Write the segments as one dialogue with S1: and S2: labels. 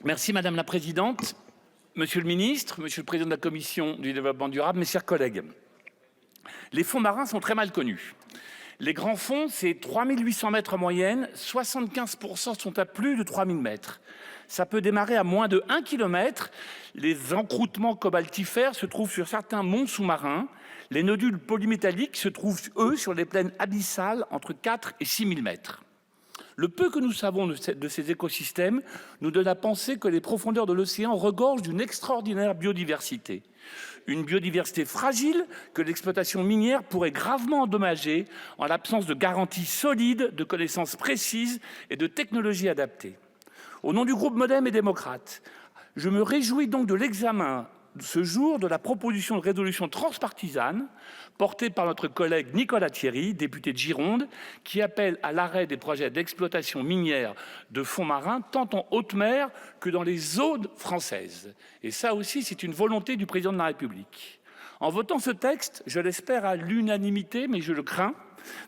S1: Merci Madame la Présidente, Monsieur le Ministre, Monsieur le Président de la Commission du Développement durable, mes chers collègues. Les fonds marins sont très mal connus. Les grands fonds, c'est 3800 mètres en moyenne, 75% sont à plus de 3000 mètres. Ça peut démarrer à moins de 1 km. Les encroûtements cobaltifères se trouvent sur certains monts sous-marins. Les nodules polymétalliques se trouvent, eux, sur les plaines abyssales entre 4 et 6000 mètres. Le peu que nous savons de ces écosystèmes nous donne à penser que les profondeurs de l'océan regorgent d'une extraordinaire biodiversité. Une biodiversité fragile que l'exploitation minière pourrait gravement endommager en l'absence de garanties solides, de connaissances précises et de technologies adaptées. Au nom du groupe Modem et démocrate, je me réjouis donc de l'examen ce jour de la proposition de résolution transpartisane portée par notre collègue Nicolas Thierry, député de Gironde, qui appelle à l'arrêt des projets d'exploitation minière de fonds marins tant en haute mer que dans les zones françaises. Et ça aussi, c'est une volonté du président de la République. En votant ce texte, je l'espère à l'unanimité, mais je le crains,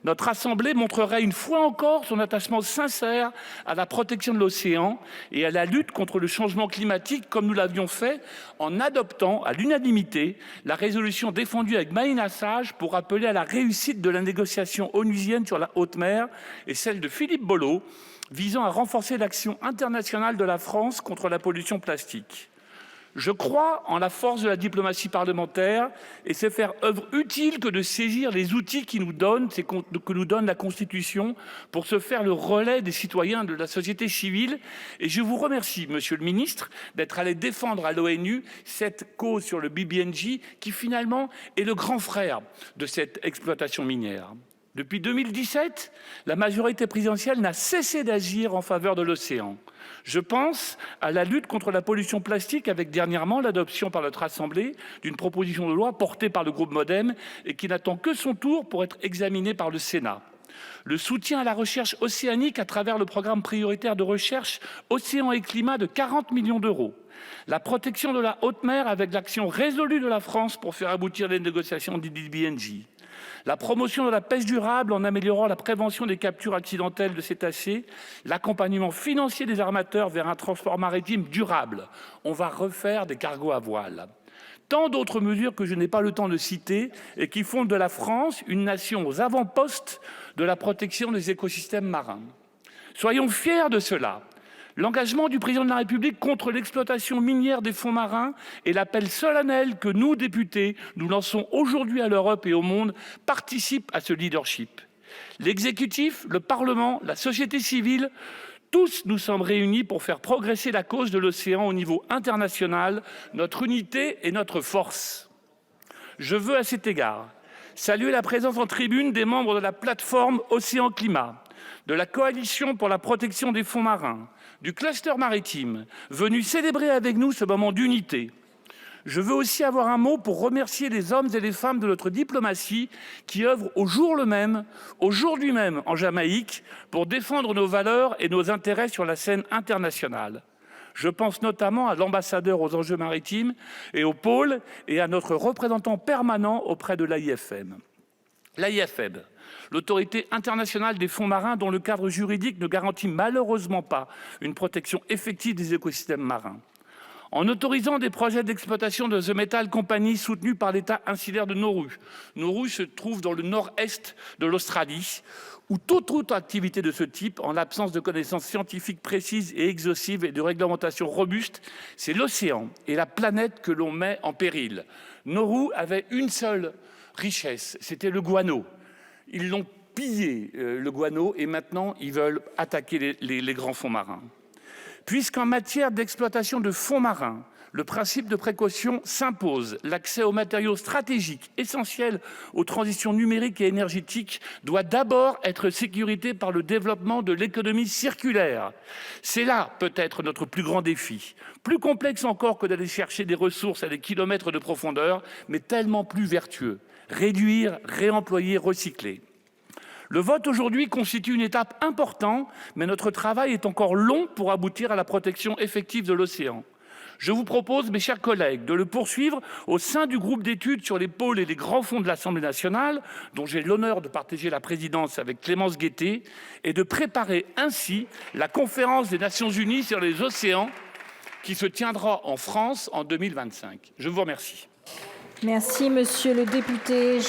S1: notre Assemblée montrerait une fois encore son attachement sincère à la protection de l'océan et à la lutte contre le changement climatique, comme nous l'avions fait en adoptant à l'unanimité la résolution défendue avec Maïna Sage pour appeler à la réussite de la négociation onusienne sur la haute mer et celle de Philippe Bolo visant à renforcer l'action internationale de la France contre la pollution plastique. Je crois en la force de la diplomatie parlementaire et c'est faire œuvre utile que de saisir les outils que nous donne la Constitution pour se faire le relais des citoyens de la société civile. Et je vous remercie, Monsieur le Ministre, d'être allé défendre à l'ONU cette cause sur le BBNJ qui finalement est le grand frère de cette exploitation minière. Depuis 2017, la majorité présidentielle n'a cessé d'agir en faveur de l'océan. Je pense à la lutte contre la pollution plastique avec dernièrement l'adoption par notre Assemblée d'une proposition de loi portée par le groupe Modem et qui n'attend que son tour pour être examinée par le Sénat. Le soutien à la recherche océanique à travers le programme prioritaire de recherche Océan et Climat de 40 millions d'euros. La protection de la haute mer avec l'action résolue de la France pour faire aboutir les négociations du BBNJ. La promotion de la pêche durable en améliorant la prévention des captures accidentelles de cétacés, l'accompagnement financier des armateurs vers un transport maritime durable. On va refaire des cargos à voile. Tant d'autres mesures que je n'ai pas le temps de citer et qui font de la France une nation aux avant-postes de la protection des écosystèmes marins. Soyons fiers de cela. L'engagement du président de la République contre l'exploitation minière des fonds marins et l'appel solennel que nous, députés, nous lançons aujourd'hui à l'Europe et au monde participent à ce leadership. L'exécutif, le Parlement, la société civile, tous nous sommes réunis pour faire progresser la cause de l'océan au niveau international, notre unité et notre force. Je veux à cet égard saluer la présence en tribune des membres de la plateforme Océan Climat, de la Coalition pour la protection des fonds marins, du cluster maritime, venus célébrer avec nous ce moment d'unité. Je veux aussi avoir un mot pour remercier les hommes et les femmes de notre diplomatie qui œuvrent au jour du même en Jamaïque pour défendre nos valeurs et nos intérêts sur la scène internationale. Je pense notamment à l'ambassadeur aux enjeux maritimes et au pôle et à notre représentant permanent auprès de l'AIFM. L'AIFM, l'autorité internationale des fonds marins dont le cadre juridique ne garantit malheureusement pas une protection effective des écosystèmes marins. En autorisant des projets d'exploitation de The Metal Company soutenus par l'État insulaire de Nauru. Nauru se trouve dans le nord-est de l'Australie, où toute autre activité de ce type, en l'absence de connaissances scientifiques précises et exhaustives et de réglementations robustes, c'est l'océan et la planète que l'on met en péril. Nauru avait une seule richesse, c'était le guano. Ils l'ont pillé, le guano, et maintenant ils veulent attaquer les grands fonds marins. Puisqu'en matière d'exploitation de fonds marins, le principe de précaution s'impose, l'accès aux matériaux stratégiques essentiels aux transitions numériques et énergétiques doit d'abord être sécurisé par le développement de l'économie circulaire. C'est là peut-être notre plus grand défi, plus complexe encore que d'aller chercher des ressources à des kilomètres de profondeur, mais tellement plus vertueux. Réduire, réemployer, recycler. Le vote aujourd'hui constitue une étape importante, mais notre travail est encore long pour aboutir à la protection effective de l'océan. Je vous propose, mes chers collègues, de le poursuivre au sein du groupe d'études sur les pôles et les grands fonds de l'Assemblée nationale, dont j'ai l'honneur de partager la présidence avec Clémence Guettet, et de préparer ainsi la conférence des Nations Unies sur les océans qui se tiendra en France en 2025. Je vous remercie.
S2: Merci, monsieur le député.